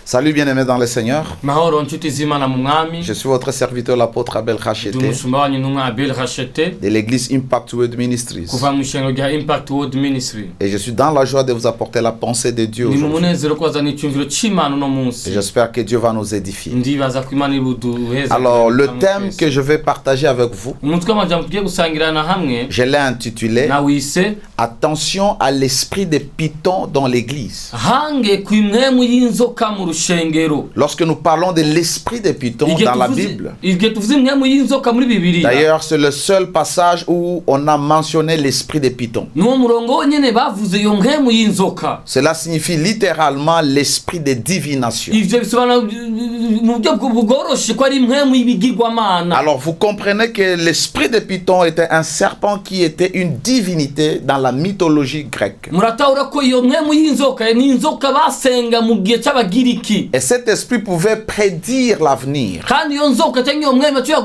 Salut bien-aimés dans le Seigneur. Mahoro nshuti z'Imana mu mwami. Je suis votre serviteur l'apôtre Abel Khachete Umushumba wanyu n'umwa Abel Khachete de l'église Impact World Ministries. kuva mu ishengero rya Impact World Ministry. Et je suis dans la joie de vous apporter la pensée de Dieu Ni mu aujourd'hui. munezero kwazana icyumviro c'Imana no Et munsi. j'espère que Dieu va nous édifier. Ndibaza ko Imana ibuduheza. Alors, le thème que je vais partager avec vous, umutwe w'amajambo tugiye gusangirana hamwe je l'ai intitulé nawise Attention à l'esprit de Python dans l'église. hange ku imwemu y'inzoka mu rushengero. Lorsque nous parlons de l'esprit de Python dans la Bible, igihe tuvuze imwemu y'inzoka muri Bibiliya. d'ailleurs, c'est le seul passage où on a mentionné l'esprit de Python. Nuwo murongo wonyene bavuze iyo mwemu y'inzoka. Cela signifie littéralement l'esprit de divination. Ivyo bisobanura mu buryo bworoshe ko ari imwemu y'ibigirwamana. Alors vous comprenez que l'esprit de Python était un serpent qui était une divinité dans la mythologie grecque. Muratahura ko iyo mwemu y'inzoka ni inzoka basenga mu gihe c'abagiriki. Et cet esprit pouvait prédire l'avenir. Kandi iyo nzoka cyangwa iyo mwemu cyo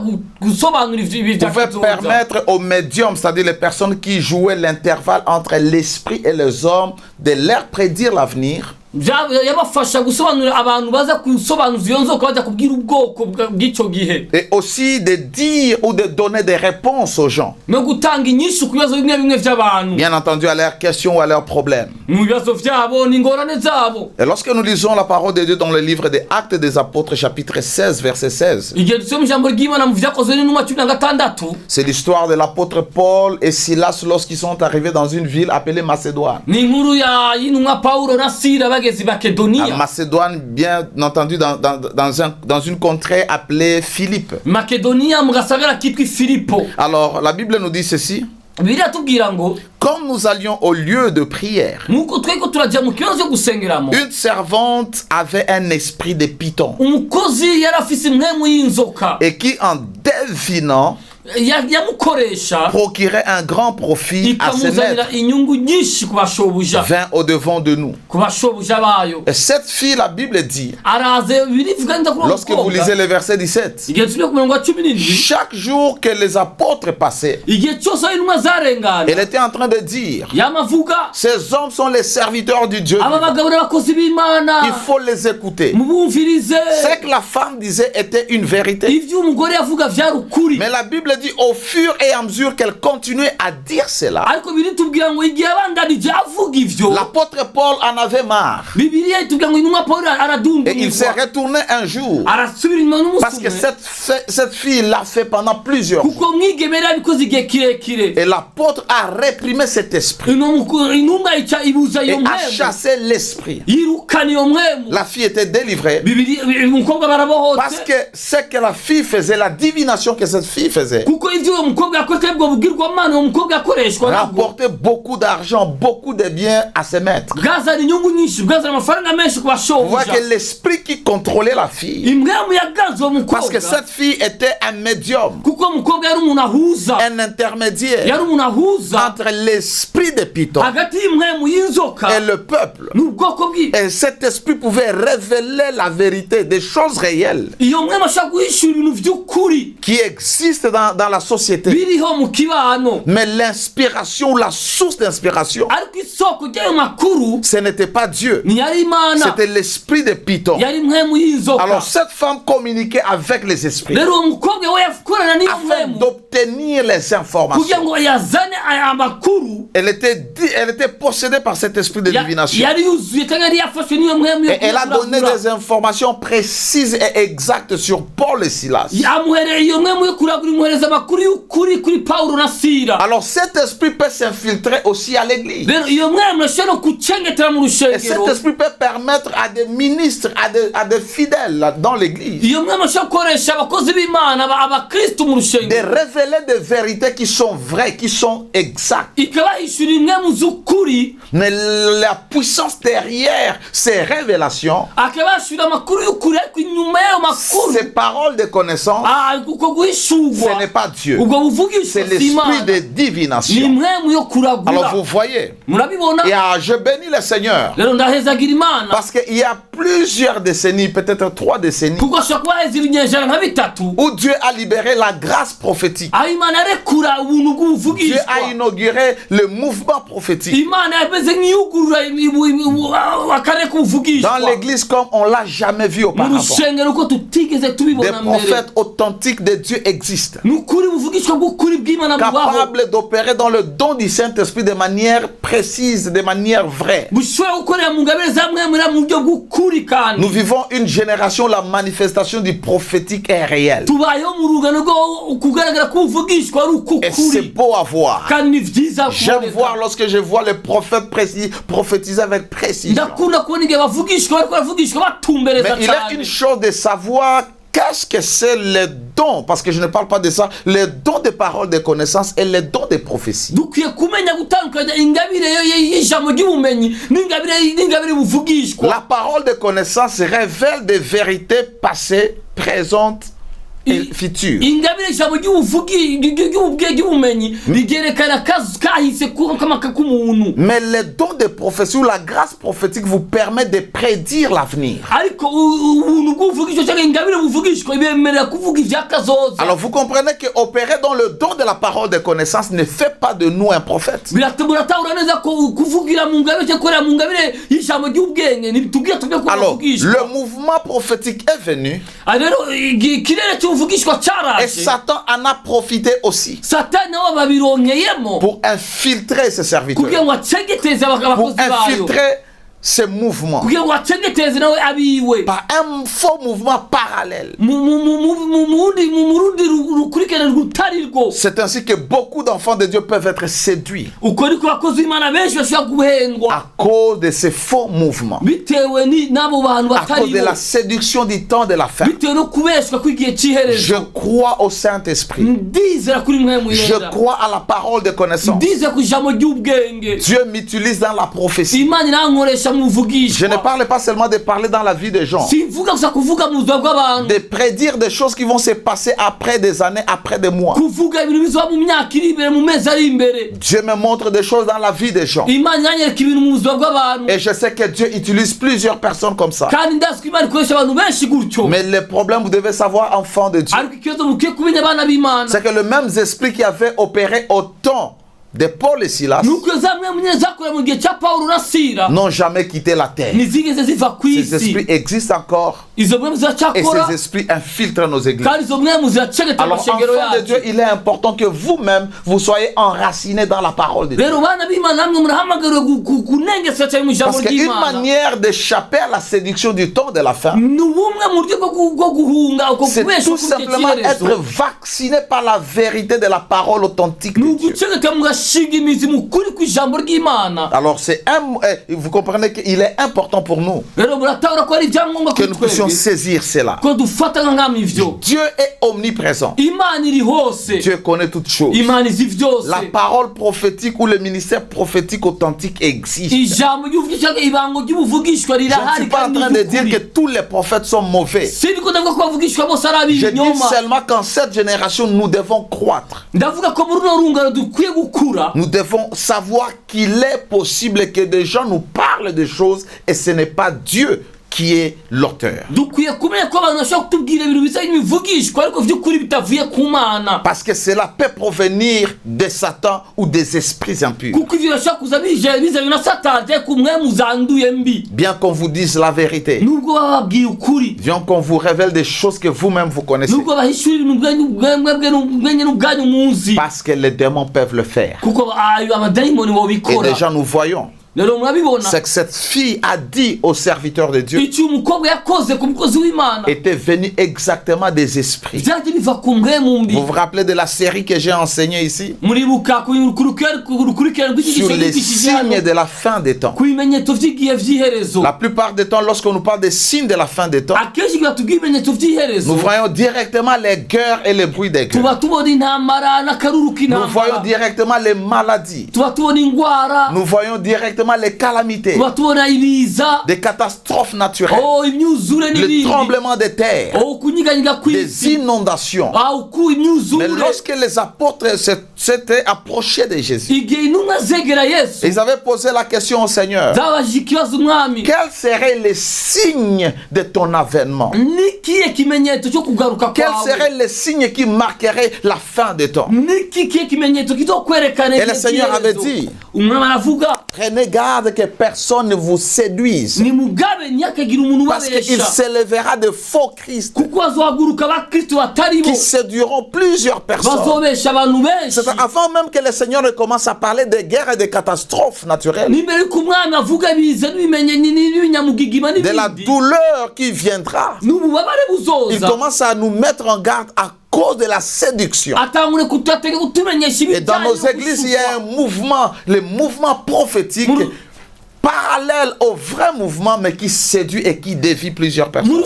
gusobanura Pouvait permettre aux médiums, c'est-à-dire les personnes qui jouaient l'intervalle entre l'esprit et les hommes, de leur prédire l'avenir. yabafasha gusobanurira abantu baza kusobanuza iyo nzoka bajya kubwira ubwoko bw'icyo gihe. Et aussi de dire ou de donner des réponses aux gens. No gutanga inyishu ku bibazo bimwe bimwe by'abantu. Bien entendu à leurs questions ou à leurs problèmes. Mu bibazo byabo n'ingorane zabo. Et lorsque nous lisons la parole de Dieu dans le livre des Actes des Apôtres chapitre 16 verset 16. Igihe dusoma ijambo ry'Imana mu Vyakozwe n'intumwa 16. C'est l'histoire de l'apôtre Paul et Silas lorsqu'ils sont arrivés dans une ville appelée Macédoine. Ni inkuru y'intumwa Paulo na Sila bageze Makedonia. À Macédoine, bien entendu, dans une contrée appelée Philippe. Makedonia mu gasagara kitwa Filipo. Alors, la Bible nous dit ceci. Bibiliya tubwira ngo comme nous allions au lieu de prière, nuko tweko turajya mu kibazo cyo gusengeramo. Une servante avait un esprit de Python. Umukozi yarafise imwemu y'inzoka. Et qui en devinant procurait un grand profit à ses maîtres, vint au devant de nous. Et cette fille, la Bible dit, lorsque vous lisez le verset 17, chaque jour que les apôtres passaient, elle était en train de dire, ces hommes sont les serviteurs du Dieu vivant. Il faut les écouter. Ce que la femme disait était une vérité. Mais la Bible dit au fur et à mesure qu'elle continuait à dire cela, l'apôtre Paul en avait marre. Et il s'est retourné un jour parce que cette fille l'a fait pendant plusieurs jours. Et l'apôtre a réprimé cet esprit et a chassé l'esprit. La fille était délivrée parce que ce que la fille faisait, la divination que cette fille faisait, rapportait beaucoup d'argent, beaucoup de biens à ses maîtres. On voit que l'esprit qui contrôlait la fille, parce que cette fille était un médium, un intermédiaire entre l'esprit de Python et le peuple. Et cet esprit pouvait révéler la vérité des choses réelles qui existent dans la société. Mais l'inspiration, la source d'inspiration, ce n'était pas Dieu, c'était l'esprit de Python. Alors cette femme communiquait avec les esprits afin d'obtenir les informations. Elle était possédée par cet esprit de divination. Et elle a donné des informations précises et exactes sur Paul et Silas. Alors cet esprit peut s'infiltrer aussi à l'église. Et cet esprit peut permettre à des ministres, à des fidèles dans l'église de révéler des vérités qui sont vraies, qui sont exactes. Mais la puissance derrière ces révélations ces paroles de connaissance, ce n'est pas Dieu. C'est l'esprit de divination. Alors vous voyez, et je bénis le Seigneur, parce qu'il y a plusieurs décennies, peut-être 3 décennies, où Dieu a libéré la grâce prophétique. Dieu a inauguré le mouvement prophétique dans l'église comme on l'a jamais vu auparavant. Des prophètes authentiques de Dieu existent, capables d'opérer dans le don du Saint-Esprit de manière précise, de manière vraie. Nous vivons une génération où la manifestation du prophétique est réelle. Et c'est beau à voir. J'aime voir lorsque je vois les prophètes prophétiser avec précision. Mais il y a une chose de savoir qu'est-ce que c'est le don, parce que je ne parle pas de ça, le don de paroles de connaissance et le don de prophétie. La parole de connaissance révèle des vérités passées, présentes et futures. Mais le don de prophétie ou la grâce prophétique vous permet de prédire l'avenir. Alors vous comprenez que opérer dans le don de la parole de connaissance ne fait pas de nous un prophète. Alors le mouvement prophétique est venu et Satan en a profité aussi pour infiltrer ses serviteurs, pour infiltrer ce mouvement par un faux mouvement parallèle. C'est ainsi que beaucoup d'enfants de Dieu peuvent être séduits à cause de ces faux mouvements, à cause de la séduction du temps de la fin. Je crois au Saint-Esprit, je crois à la parole de connaissance. Dieu m'utilise dans la prophétie. Je ne parle pas seulement de parler dans la vie des gens, de prédire des choses qui vont se passer après des années, après des mois. Dieu me montre des choses dans la vie des gens, et je sais que Dieu utilise plusieurs personnes comme ça. Mais le problème, vous devez savoir, enfant de Dieu, c'est que le même esprit qui avait opéré au temps de Paul et Silas n'ont jamais quitté la terre. Ces esprits existent encore, et ces esprits infiltrent nos églises. Alors enfants de Dieu, il est important que vous-même vous soyez enracinés dans la parole de Dieu, parce qu'une manière d'échapper à la séduction du temps de la fin, c'est tout simplement être vacciné par la vérité de la parole authentique de Dieu. Alors vous comprenez qu'il est important pour nous que nous puissions saisir cela. Dieu est omniprésent. Dieu connaît toutes choses. La parole prophétique ou le ministère prophétique authentique existe. Je ne suis pas en train de dire que tous les prophètes sont mauvais. Je dis seulement qu'en cette génération nous devons croître. Nous devons savoir qu'il est possible que des gens nous parlent de choses et ce n'est pas Dieu qui est l'auteur. Parce que cela peut provenir de Satan ou des esprits impurs. Bien qu'on vous dise la vérité, bien qu'on vous révèle des choses que vous-même vous connaissez, parce que les démons peuvent le faire. Et déjà nous voyons, c'est que cette fille a dit au serviteur de Dieu était venue exactement des esprits. Vous vous rappelez de la série que j'ai enseignée ici sur les signes de la fin des temps. La plupart des temps, lorsqu'on nous parle des signes de la fin des temps, nous voyons directement les guerres et les bruits des guerres. Nous voyons directement les maladies. Nous voyons directement directement les calamités, des catastrophes naturelles, le tremblement de terre, des inondations. Mais lorsque les apôtres s'étaient approchés de Jésus, ils avaient posé la question au Seigneur: quels seraient les signes de ton avènement? Quels seraient les signes qui marqueraient la fin de temps? Et le Seigneur avait dit: prenez garde que personne ne vous séduise, parce qu'il s'élèvera de faux Christ qui séduiront plusieurs personnes. C'est avant même que le Seigneur ne commence à parler de guerres et de catastrophes naturelles, de la douleur qui viendra. Il commence à nous mettre en garde à cause de la séduction. Et dans nos églises, il y a un mouvement, le mouvement prophétique, parallèle au vrai mouvement, mais qui séduit et qui dévie plusieurs personnes.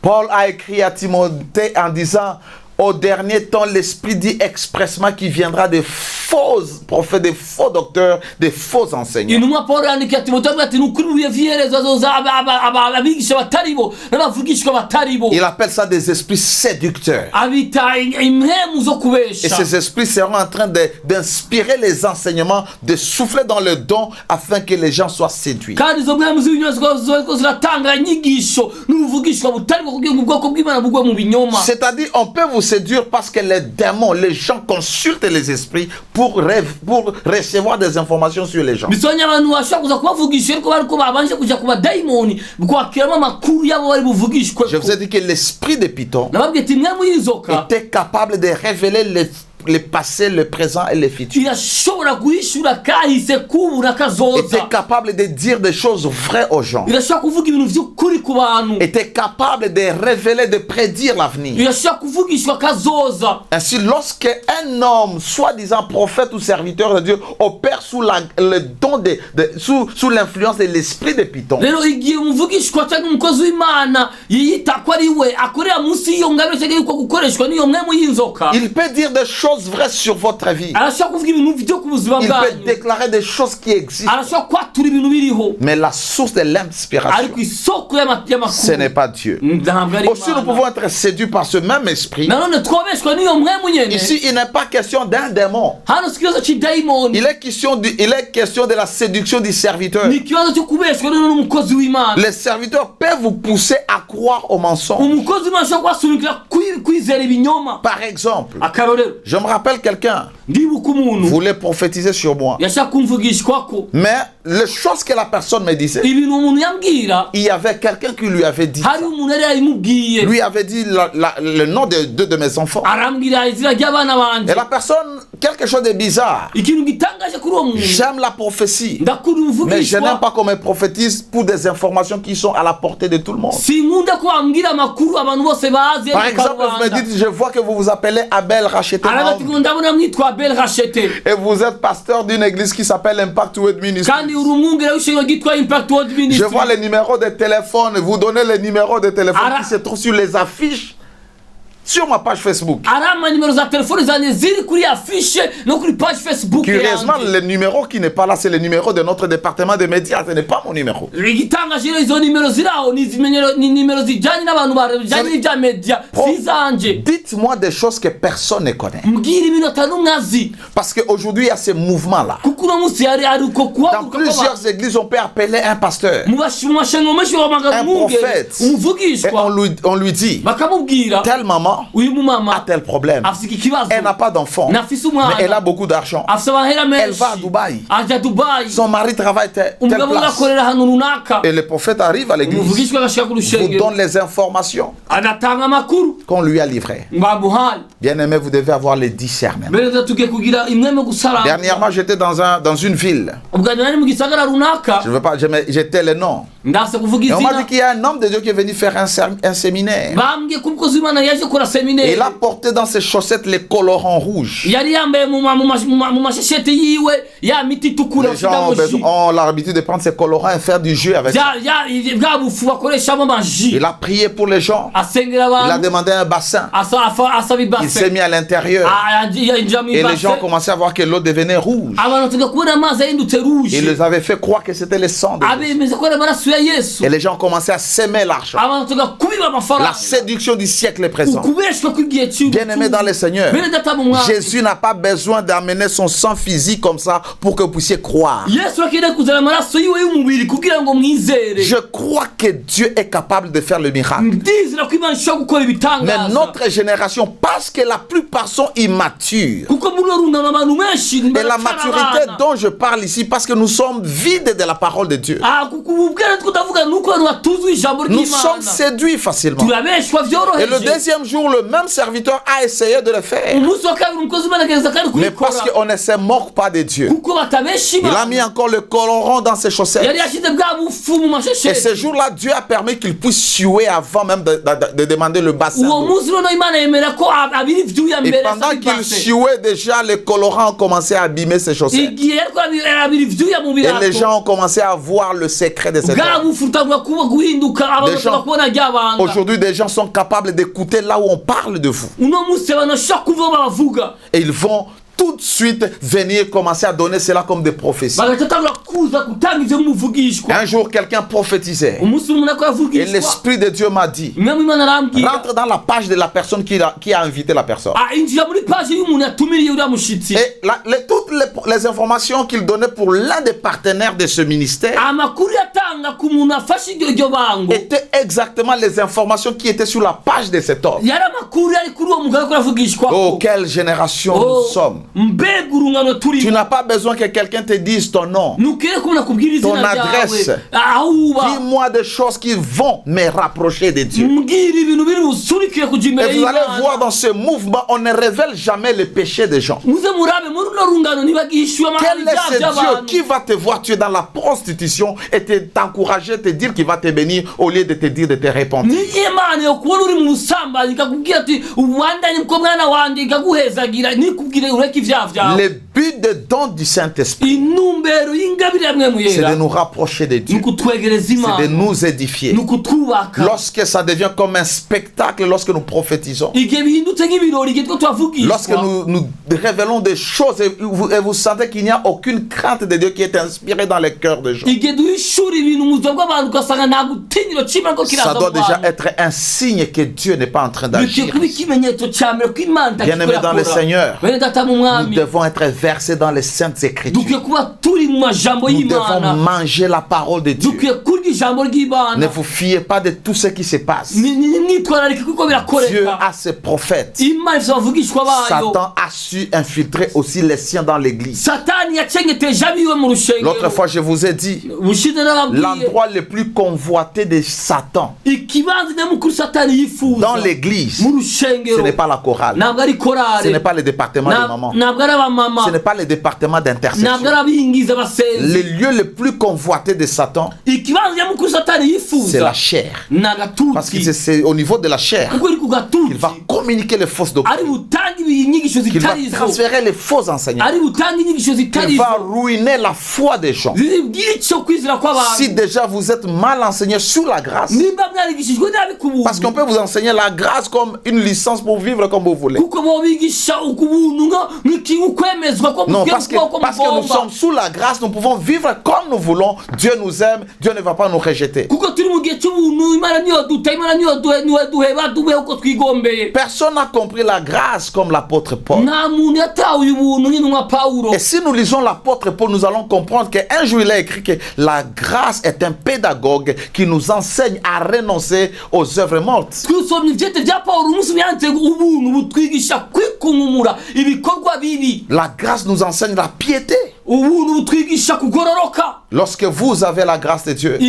Paul a écrit à Timothée en disant: au dernier temps, l'Esprit dit expressement qu'il viendra des faux prophètes, des faux docteurs, des faux enseignants. Il appelle ça des esprits séducteurs. Et ces esprits seront en train d'inspirer les enseignements, de souffler dans le don afin que les gens soient séduits. C'est-à-dire, on peut vous séduire parce que les démons, les gens consultent les esprits pour recevoir des informations sur les gens. Je vous ai dit que l'esprit de Python était capable de révéler le passé, le présent et le futur. Était capable de dire des choses vraies aux gens. Était capable de révéler, de prédire l'avenir. Ainsi, lorsque un homme, soi-disant prophète ou serviteur de Dieu, opère sous le don sous l'influence de l'esprit de Python, il peut dire des choses vraies sur votre vie. Il peut déclarer des choses qui existent. Mais la source de l'inspiration, ce n'est pas Dieu. Aussi, nous pouvons être séduits par ce même esprit. Ici, il n'est pas question d'un démon. Il est question de la séduction du serviteur. Les serviteurs peuvent vous pousser à croire au mensonge. Par exemple, je me rappelle quelqu'un voulait prophétiser sur moi, mais les choses que la personne me disait, il y avait quelqu'un qui lui avait dit ça. Lui avait dit le nom de deux de mes enfants. Et la personne, quelque chose de bizarre: j'aime la prophétie, mais je n'aime pas qu'on me prophétise pour des informations qui sont à la portée de tout le monde. Par exemple, vous me dites: je vois que vous vous appelez Abel Racheté, et vous êtes pasteur d'une église qui s'appelle Impact Word Ministry. Je vois les numéros de téléphone, vous donnez les numéros de téléphone qui se trouvent sur les affiches sur ma page Facebook. Curieusement, le numéro qui n'est pas là, c'est le numéro de notre département de médias. Ce n'est pas mon numéro. Dites-moi des choses que personne ne connaît. Parce qu'aujourd'hui, il y a ces mouvements-là. Dans plusieurs églises, on peut appeler un pasteur, un prophète, et on lui dit: telle maman a tel problème. Elle n'a pas d'enfant, mais elle a beaucoup d'argent. Elle va à Dubaï. Son mari travaille telle place. Et le prophète arrive à l'église, vous donne les informations qu'on lui a livrées. Bien aimé, vous devez avoir le discernement. Dernièrement, j'étais dans une ville. Je ne veux pas, j'étais le nom. Et on m'a dit qu'il y a un homme de Dieu qui est venu faire un séminaire. il a porté dans ses chaussettes les colorants rouges. Les gens ont l'habitude de prendre ces colorants et faire du jeu avec ça. Il a prié pour les gens. Il a demandé un bassin. Il s'est mis à l'intérieur. Et les gens ont commencé à voir que l'eau devenait rouge. Il les avait fait croire que c'était le sang de Jésus. Et les gens ont commencé à s'aimer l'argent. La séduction du siècle présent. Bien-aimé dans le Seigneur, Jésus n'a pas besoin d'amener son sang physique comme ça pour que vous puissiez croire. Je crois que Dieu est capable de faire le miracle. Mais notre génération, parce que la plupart sont immatures, et la maturité dont je parle ici, parce que nous sommes vides de la parole de Dieu. Nous sommes séduits facilement. Et le deuxième jour, le même serviteur a essayé de le faire. Mais parce qu'on ne se moque pas de Dieu, il a mis encore le colorant dans ses chaussettes. Et ce jour-là, Dieu a permis qu'il puisse suer avant même de demander le bassin. Et pendant qu'il suait déjà, les colorants ont commencé à abîmer ses chaussettes. Et les gens ont commencé à voir le secret de cette homme. Aujourd'hui, des gens sont capables d'écouter là où on parle de vous. Et ils vont tout de suite venir commencer à donner cela comme des prophéties. Un jour, quelqu'un prophétisait. Et l'Esprit de Dieu m'a dit, rentre dans la page de la personne qui a invité la personne. Et toutes les informations qu'il donnait pour l'un des partenaires de ce ministère étaient exactement les informations qui étaient sur la page de cet homme. Oh, quelle génération nous sommes. Tu n'as pas besoin que quelqu'un te dise ton nom, ton adresse. Dis-moi des choses qui vont me rapprocher de Dieu. Et vous allez voir dans ce mouvement, on ne révèle jamais les péchés des gens. Quel est ce Dieu qui va te voir tu es dans la prostitution et t'encourager, te dire qu'il va te bénir au lieu de te dire de te repentir? Le but de don du Saint-Esprit, c'est de nous rapprocher de Dieu, c'est de nous édifier. Lorsque ça devient comme un spectacle, lorsque nous prophétisons, lorsque nous révélons des choses et vous sentez qu'il n'y a aucune crainte de Dieu qui est inspirée dans les cœurs des gens, ça doit déjà être un signe que Dieu n'est pas en train d'agir. Bien-aimés dans le Seigneur, nous devons être versés dans les Saintes Écritures. Nous devons manger la parole de Dieu. Ne vous fiez pas de tout ce qui se passe. Dieu a ses prophètes. Satan a su infiltrer aussi les siens dans l'église. L'autre fois, je vous ai dit, l'endroit le plus convoité de Satan dans l'église, ce n'est pas la chorale, ce n'est pas le département de maman, ce n'est pas le département d'intercession. Le lieu le plus convoité de Satan, c'est la chair. Parce que c'est au niveau de la chair qu'il va communiquer les fausses doctrines, qu'il va transférer les faux enseignements, qu'il va ruiner la foi des gens. Si déjà vous êtes mal enseigné sur la grâce, parce qu'on peut vous enseigner la grâce comme une licence pour vivre comme vous voulez. Non, parce que nous sommes sous la grâce, nous pouvons vivre comme nous voulons. Dieu nous aime, Dieu ne va pas nous rejeter. Personne n'a compris la grâce comme l'apôtre Paul. Et si nous lisons l'apôtre Paul, nous allons comprendre qu'un jour il a écrit que la grâce est un pédagogue qui nous enseigne à renoncer aux œuvres mortes. La grâce nous enseigne la piété. lorsque vous avez la grâce de Dieu,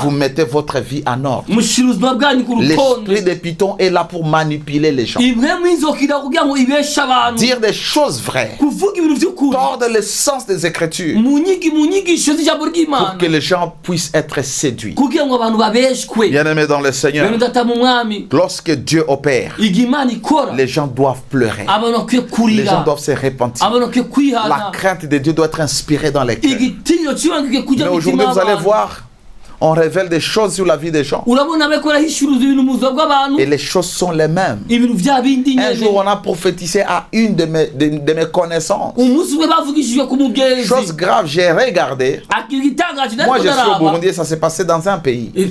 vous mettez votre vie en ordre. L'esprit de Python est là pour manipuler les gens. Dire des choses vraies. Tordre le sens des Écritures. Pour que les gens puissent être séduits. Bien-aimés dans le Seigneur, lorsque Dieu opère, les gens doivent pleurer. Les gens doivent se repentir. La crainte de Dieu doit être inspirée dans les cœurs. Mais aujourd'hui, vous allez voir, on révèle des choses sur la vie des gens. Et les choses sont les mêmes. Un jour, on a prophétisé à une de mes connaissances. Chose grave, j'ai regardé. Moi, je suis au Burundi, ça s'est passé dans un pays. Et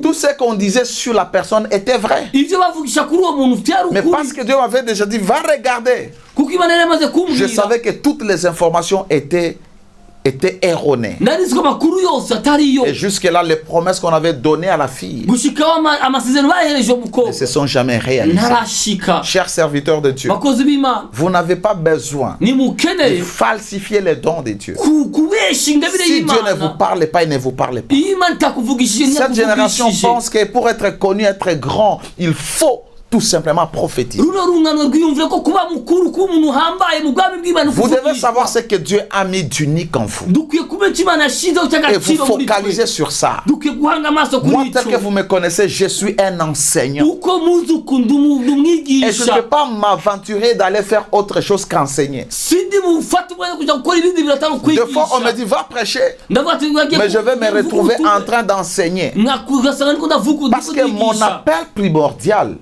tout ce qu'on disait sur la personne était vrai. Mais parce que Dieu m'avait déjà dit, va regarder. Je savais que toutes les informations étaient erronées. Et jusque-là, les promesses qu'on avait données à la fille ne se sont jamais réalisées. Chers serviteurs de Dieu, vous n'avez pas besoin de falsifier les dons de Dieu. Si Dieu ne vous parle pas, il ne vous parle pas. Cette génération pense que pour être connu, être grand, il faut tout simplement prophétiser. Vous devez savoir ce que Dieu a mis d'unique en vous. Et vous focalisez sur ça. Moi, tel que vous me connaissez, je suis un enseignant. Et je ne peux pas m'aventurer d'aller faire autre chose qu'enseigner. Des fois, on me dit, va prêcher. Mais je vais me retrouver en train d'enseigner. Parce que mon appel primordial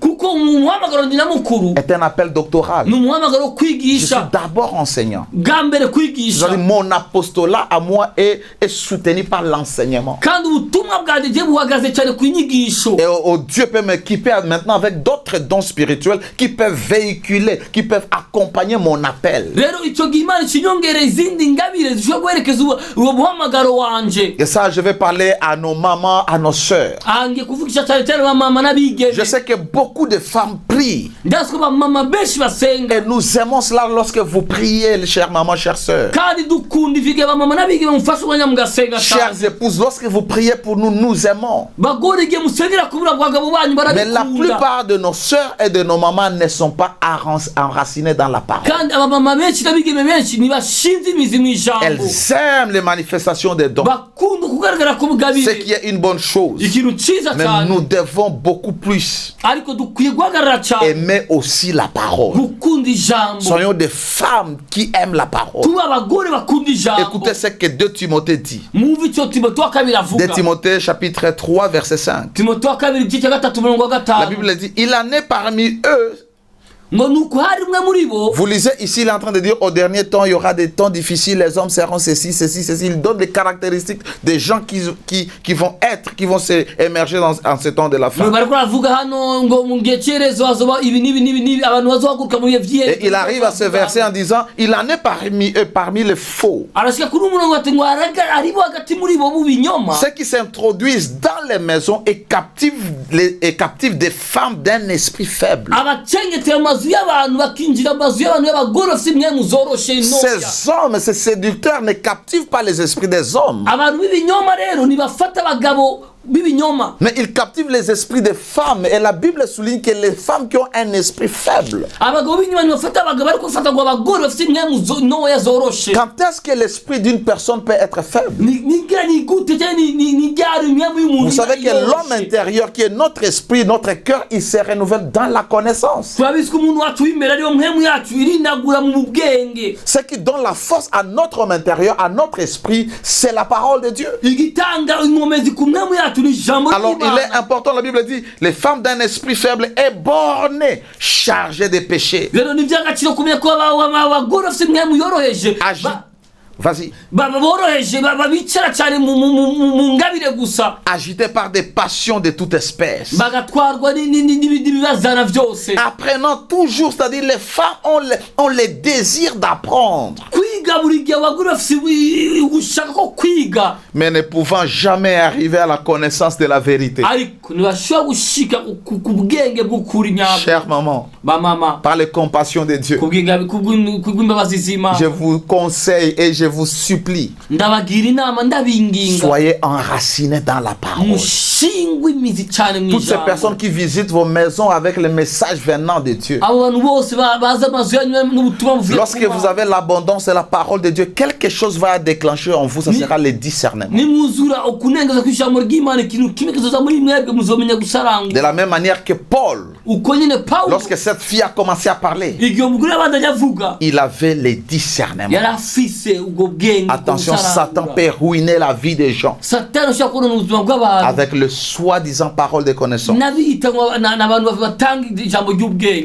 est un appel doctoral. Je suis d'abord enseignant. Mon apostolat à moi est soutenu par l'enseignement. Et Dieu peut m'équiper maintenant avec d'autres dons spirituels qui peuvent véhiculer, qui peuvent accompagner mon appel. Et ça, je vais parler à nos mamans, à nos sœurs. Je sais que beaucoup de femmes prient. Et nous aimons cela lorsque vous priez, chères mamans, chères sœurs. Chères épouses, lorsque vous priez pour nous, nous aimons. Mais la plupart de nos sœurs et de nos mamans ne sont pas enracinées dans la parole. Elles aiment les manifestations des dons. Ce qui est une bonne chose. Mais nous devons beaucoup plus aimer aussi la parole. Soyons des femmes qui aiment la parole. Écoutez ce que 2 Timothée dit. 2 Timothée chapitre 3 verset 5. La Bible dit, il en est parmi eux. Vous lisez ici, il est en train de dire au dernier temps, il y aura des temps difficiles, les hommes seront ceci. Il donne des caractéristiques des gens qui vont émerger en ce temps de la fin. Et il arrive à ce verset en disant, il en est parmi eux, parmi les faux. Ceux qui s'introduisent dans les maisons et captivent des femmes d'un esprit faible. Ces hommes, ces séducteurs ne captivent pas les esprits des hommes. Mais ils captivent les esprits des femmes. Et la Bible souligne que les femmes qui ont un esprit faible. Quand est-ce que l'esprit d'une personne peut être faible? Vous savez que l'homme intérieur, qui est notre esprit, notre cœur, il se renouvelle dans la connaissance. Ce qui donne la force à notre homme intérieur, à notre esprit, c'est la parole de Dieu. Alors il est important, la Bible dit, les femmes d'un esprit faible et borné, chargées de péché. Vas-y. Agité par des passions de toute espèce. Apprenant toujours, c'est-à-dire les femmes ont le désir d'apprendre. Mais ne pouvant jamais arriver à la connaissance de la vérité. Chère maman, par les compassions de Dieu, je vous conseille et je vous supplie, soyez enracinés dans la parole. Toutes ces personnes qui visitent vos maisons avec les messages venant de Dieu, lorsque vous avez l'abondance et la parole de Dieu, quelque chose va déclencher en vous, ça sera le discernement. De la même manière que Paul, lorsque cette fille a commencé à parler, il avait les discernements. Attention, Satan peut ruiner la vie des gens avec le soi-disant parole de connaissance.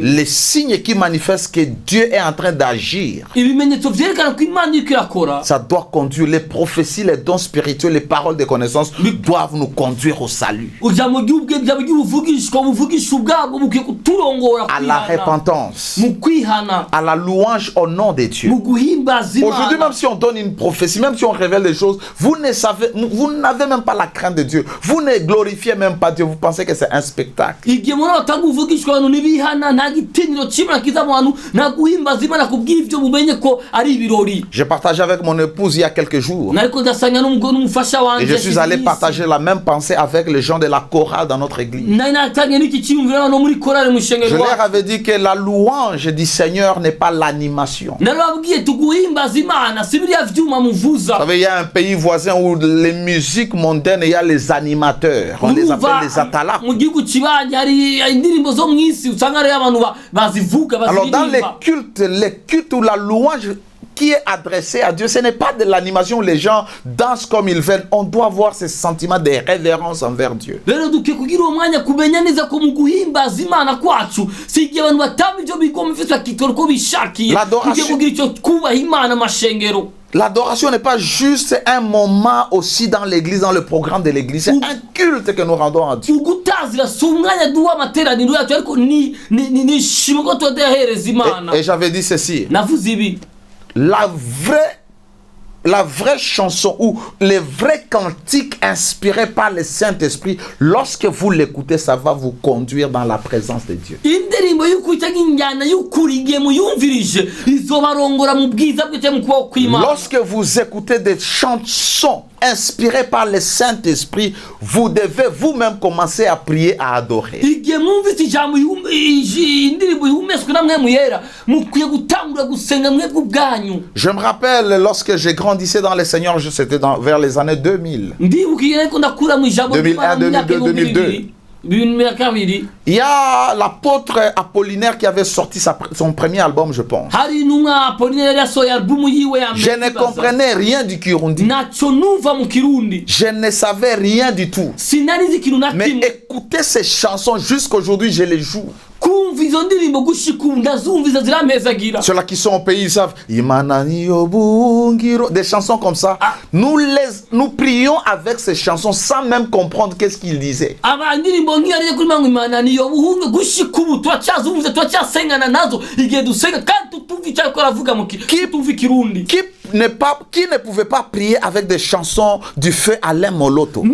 Les signes qui manifestent que Dieu est en train d'agir, ça doit conduire les prophéties, les dons spirituels, les paroles de connaissance doivent nous conduire au salut, à la repentance, à la louange au nom de Dieu. Aujourd'hui, même si on donne une prophétie, même si on révèle des choses, vous n'avez même pas la crainte de Dieu. Vous ne glorifiez même pas Dieu. Vous pensez que c'est un spectacle. J'ai partagé avec mon épouse il y a quelques jours, et je suis allé partager la même pensée avec les gens de la chorale dans notre église. Je leur avais dit que la louange du Seigneur n'est pas l'animation. Vous savez, il y a un pays voisin où les musiques mondaines, il y a les animateurs. On les appelle les atalas. Alors dans les cultes où la louange qui est adressée à Dieu, ce n'est pas de l'animation où les gens dansent comme ils veulent. On doit avoir ce sentiment de révérence envers Dieu. L'adoration n'est pas juste un moment aussi dans l'église, dans le programme de l'église. C'est un culte que nous rendons à Dieu. Et j'avais dit ceci. La vraie chanson ou les vrais cantiques inspirés par le Saint-Esprit, lorsque vous l'écoutez, ça va vous conduire dans la présence de Dieu. Lorsque vous écoutez des chansons inspirées par le Saint-Esprit, vous devez vous-même commencer à prier, à adorer. Je me rappelle lorsque j'ai grandissé dans le Seigneur, c'était vers les années 2000. 2001, 2002, 2002. Il y a l'apôtre Apollinaire qui avait sorti son premier album, je pense. Je ne comprenais rien du Kirundi. Je ne savais rien du tout. Mais écoutez ces chansons, jusqu'aujourd'hui je les joue. Ceux-là qui sont au pays, ils savent. Des chansons comme ça. Nous prions avec ces chansons sans même comprendre qu'est-ce qu'ils disaient. Qui ne pouvait pas prier avec des chansons du feu Alain Moloto.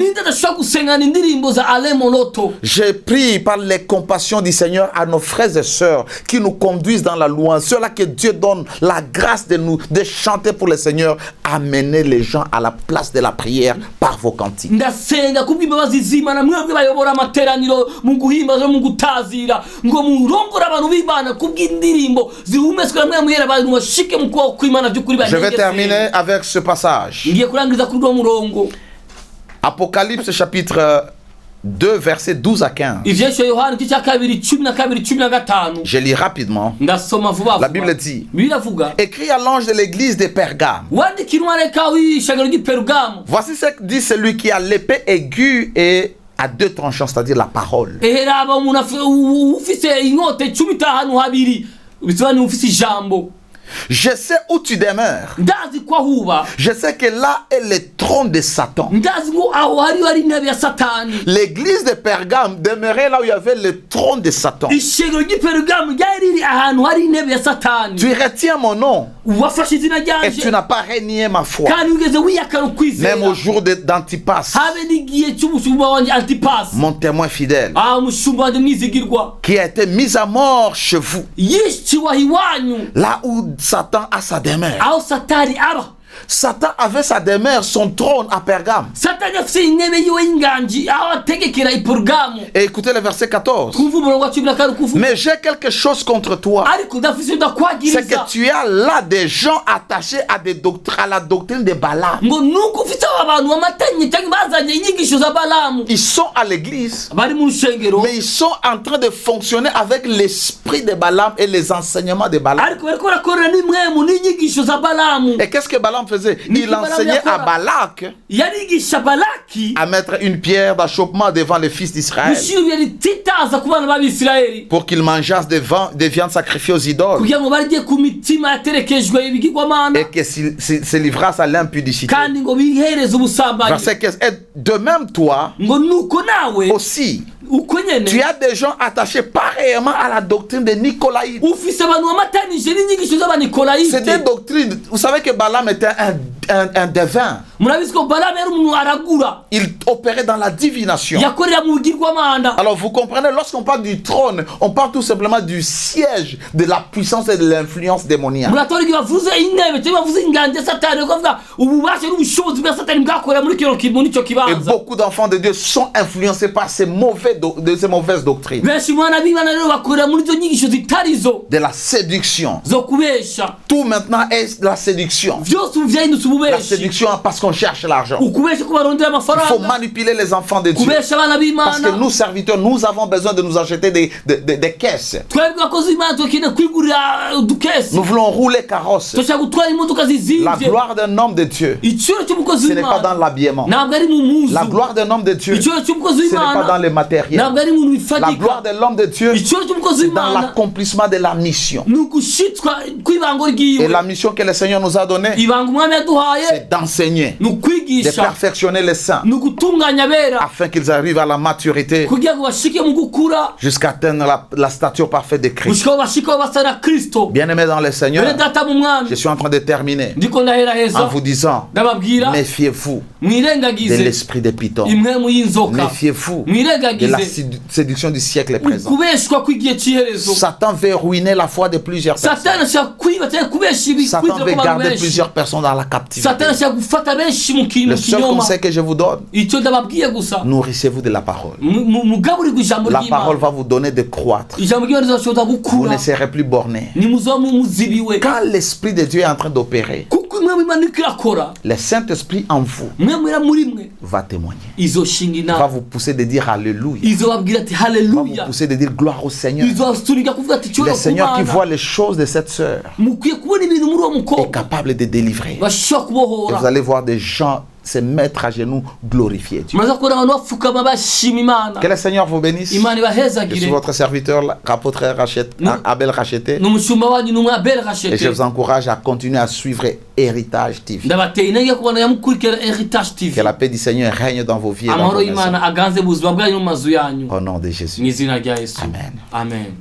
Je prie par les compassions du Seigneur à nos frères et sœurs qui nous conduisent dans la louange, ceux-là que Dieu donne la grâce de chanter pour le Seigneur. Amenez les gens à la place de la prière par vos cantiques. Je vais terminer avec ce passage. Apocalypse chapitre 2 versets 12 à 15. Je lis rapidement. La Bible dit: écrit à l'ange de l'église de Pergame. Voici ce que dit celui qui a l'épée aiguë et à deux tranchants, c'est-à-dire la parole. Je sais où tu demeures. Je sais que là est le trône de Satan. L'église de Pergame demeurait là où il y avait le trône de Satan. Tu retiens mon nom et tu n'as pas renié ma foi. Même au jour d'Antipas, mon témoin fidèle, qui a été mis à mort chez vous, là où Satan a sa demeure. Satan avait sa demeure, son trône à Pergame. Et écoutez le verset 14. Mais j'ai quelque chose contre toi. C'est que tu as là des gens attachés à la doctrine de Balaam. Ils sont à l'église, mais ils sont en train de fonctionner avec l'esprit de Balaam et les enseignements de Balaam. Et qu'est-ce que Balaam faisait? Il enseignait à Balak à mettre une pierre d'achoppement devant les fils d'Israël pour qu'ils mangeassent des viandes sacrifiées aux idoles et qu'ils se livrassent à l'impudicité. Verset 15. Et de même toi aussi, tu as des gens attachés pareillement à la doctrine de Nicolaïtes. C'est des doctrines. Vous savez que Balaam était un devin. Il opérait dans la divination. Alors vous comprenez, lorsqu'on parle du trône, on parle tout simplement du siège de la puissance et de l'influence démoniaque. Et beaucoup d'enfants de Dieu sont influencés par ces mauvaises doctrines. De la séduction. Tout maintenant est la séduction. La séduction parce qu'on cherche l'argent. Il faut manipuler les enfants de Dieu. Parce que nous, serviteurs, nous avons besoin de nous acheter des caisses. Nous voulons rouler carrosse. La gloire d'un homme de Dieu, ce n'est pas dans l'habillement. La gloire d'un homme de Dieu, ce n'est pas dans les matériels. La gloire de l'homme de Dieu, c'est dans l'accomplissement de la mission. Et la mission que le Seigneur nous a donnée, c'est d'enseigner, de perfectionner les saints, afin qu'ils arrivent à la maturité, jusqu'à atteindre la stature parfaite de Christ. Bien-aimés dans le Seigneur, je suis en train de terminer en vous disant, méfiez-vous de l'esprit de Python. Méfiez-vous de la séduction du siècle présent. Satan veut ruiner la foi de plusieurs personnes. Satan veut garder plusieurs personnes dans la captivité. Le seul conseil que je vous donne, nourrissez-vous de la parole. La parole va vous donner de croître. Vous ne serez plus borné. Quand l'Esprit de Dieu est en train d'opérer, le Saint-Esprit en vous va témoigner, va vous pousser de dire Alléluia, va vous pousser de dire gloire au Seigneur. Le Seigneur qui voit les choses de cette sœur est capable de délivrer. Et vous allez voir des gens se mettre à genoux, glorifier Dieu. Que le Seigneur vous bénisse. Je suis votre serviteur, apôtre Abel Racheté. Et je vous encourage à continuer à suivre Héritage TV. Que la paix du Seigneur règne dans vos vies. Au nom de Jésus. Amen. Amen.